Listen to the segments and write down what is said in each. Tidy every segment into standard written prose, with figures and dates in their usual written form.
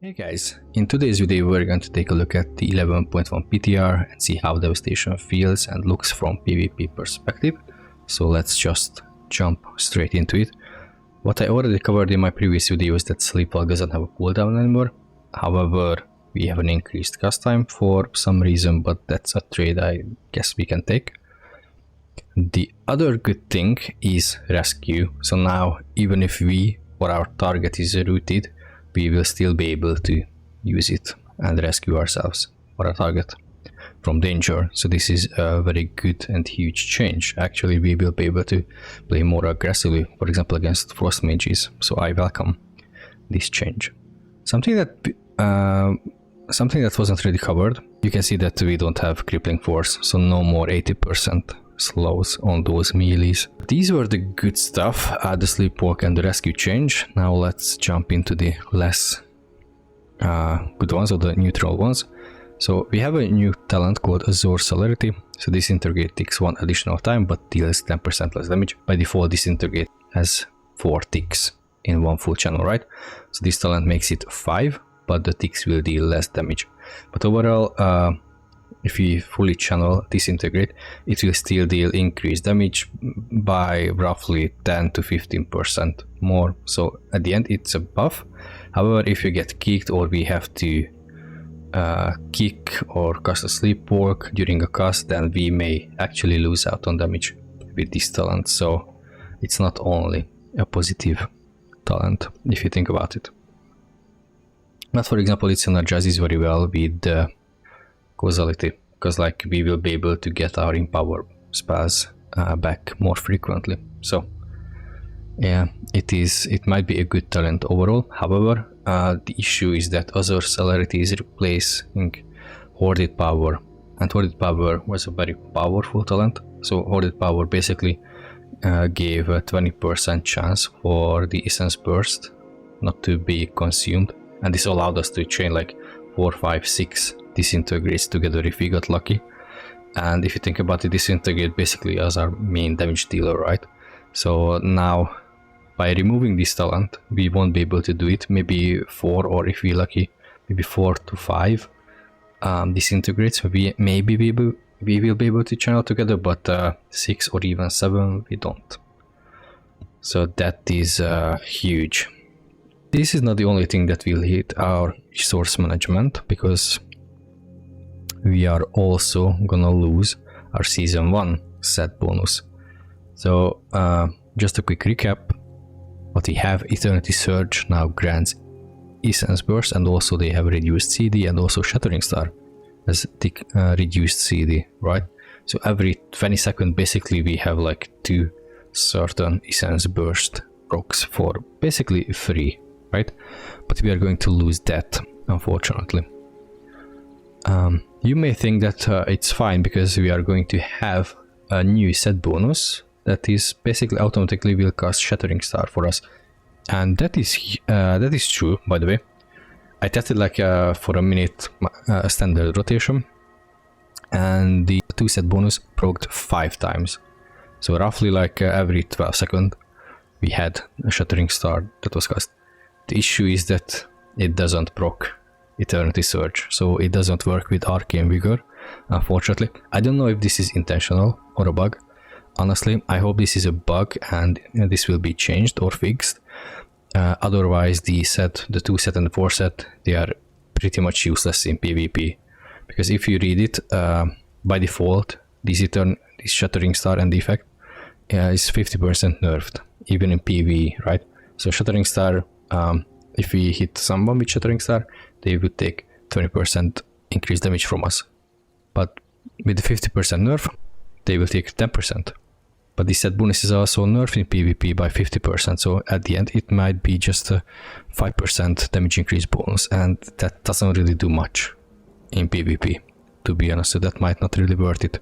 Hey guys, in today's video we're going to take a look at the 11.1 PTR and see how Devastation feels and looks from PvP perspective. So let's just jump straight into it. What I already covered in my previous video is that Sleepwalk doesn't have a cooldown anymore. However, we have an increased cast time for some reason, but that's a trade I guess we can take. The other good thing is rescue. So now even if we or our target is rooted, we will still be able to use it and rescue ourselves or our target from danger. So this is a very good and huge change. Actually, we will be able to play more aggressively, for example, against frost mages. So I welcome this change. Something that wasn't really covered. You can see that we don't have crippling force, so no more 80% slows on those melees. These were the good stuff, the Sleepwalk and the rescue change. Now let's jump into the less good ones, or the neutral ones. So we have a new talent called Azure Celerity. So Disintegrate takes 1 additional time but deals 10% less damage. By default, Disintegrate has 4 ticks in 1 full channel, right? So this talent makes it 5, but the ticks will deal less damage. But overall, if we fully channel Disintegrate, it will still deal increased damage by roughly 10 to 15% more. So at the end it's a buff. However, if you get kicked or we have to kick or cast a Sleepwalk during a cast, then we may actually lose out on damage with this talent. So it's not only a positive talent if you think about it. But for example, it synergizes very well with causality, because like we will be able to get our empower spells back more frequently. So yeah, it might be a good talent overall. However, the issue is that Azure Celerity is replacing Hoarded Power, and Hoarded Power was a very powerful talent. So Hoarded Power basically gave a 20% chance for the Essence Burst not to be consumed, and this allowed us to chain like 4, 5, 6 Disintegrates together if we got lucky. And if you think about it, Disintegrate basically as our main damage dealer, right? So now by removing this talent, we won't be able to do it. Maybe 4, or if we're lucky, maybe 4 to 5 Disintegrates we will be able to channel together, but 6 or even 7 we don't. So that is huge. This is not the only thing that will hit our resource management, because we are also gonna lose our season 1 set bonus. So just a quick recap, what we have: Eternity Surge now grants Essence Burst, and also they have reduced CD, and also Shattering Star has reduced CD, right? So every 20 seconds basically we have like 2 certain Essence Burst procs for basically free, right? But we are going to lose that, unfortunately. You may think that it's fine because we are going to have a new set bonus that is basically automatically will cast Shattering Star for us, and that is true. By the way, I tested like for a minute standard rotation, and the 2 set bonus procced 5 times. So roughly like every 12 seconds we had a Shattering Star that was cast. The issue is that it doesn't proc Eternity Surge, so it doesn't work with Arcane Vigor, unfortunately. I don't know if this is intentional or a bug. Honestly, I hope this is a bug and this will be changed or fixed. Otherwise, the 2 set and the 4 set, they are pretty much useless in PvP, because if you read it, by default, this Shattering Star and the effect is 50% nerfed, even in PvE, right? So Shattering Star, if we hit someone with Shattering Star, they would take 20% increased damage from us. But with the 50% nerf, they will take 10%. But this set bonus is also nerfed in PvP by 50%, so at the end it might be just a 5% damage increase bonus, and that doesn't really do much in PvP, to be honest. So that might not really worth it.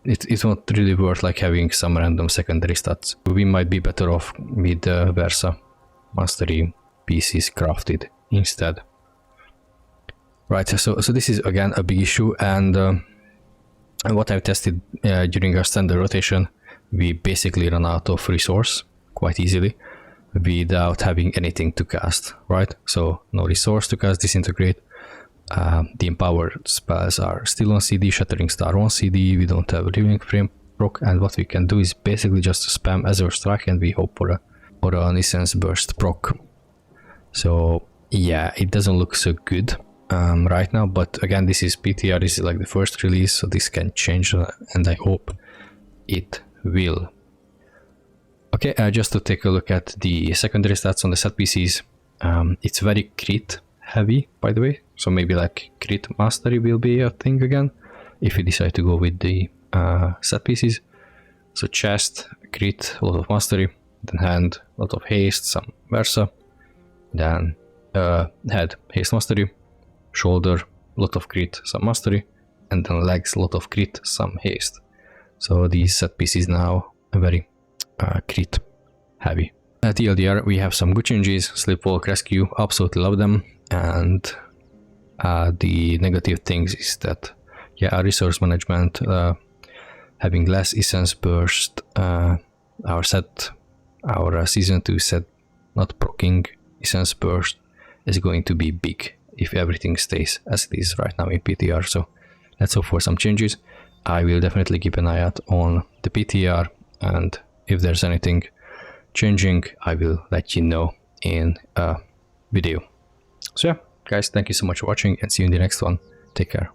It's not really worth like having some random secondary stats. We might be better off with Versa Mastery pieces crafted instead. Right, so this is again a big issue, and what I've tested during our standard rotation, we basically run out of resource quite easily. without having anything to cast, right? So no resource to cast Disintegrate. The empowered spells are still on CD, Shattering Star on CD, we don't have a Revealing Frame proc, and what we can do is basically just spam Azure Strike and we hope for an Essence Burst proc. So yeah, it doesn't look so good right now, but again, this is PTR, this is like the first release, so this can change, and I hope it will. Okay, just to take a look at the secondary stats on the set pieces, it's very crit heavy, by the way, so maybe like crit mastery will be a thing again if you decide to go with the set pieces. So chest, crit, a lot of mastery, then hand, a lot of haste, some versa, then head, haste, mastery, shoulder, a lot of crit, some mastery, and then legs, a lot of crit, some haste. So these set pieces now are very crit heavy. At TLDR we have some good changes. Sleepwalk, Rescue, absolutely love them, and the negative things is that yeah, resource management, having less Essence Burst, our season 2 set not proccing Essence Burst is going to be big if everything stays as it is right now in PTR, so let's hope for some changes. I will definitely keep an eye out on the PTR, and if there's anything changing, I will let you know in a video. So yeah, guys, thank you so much for watching, and see you in the next one. Take care.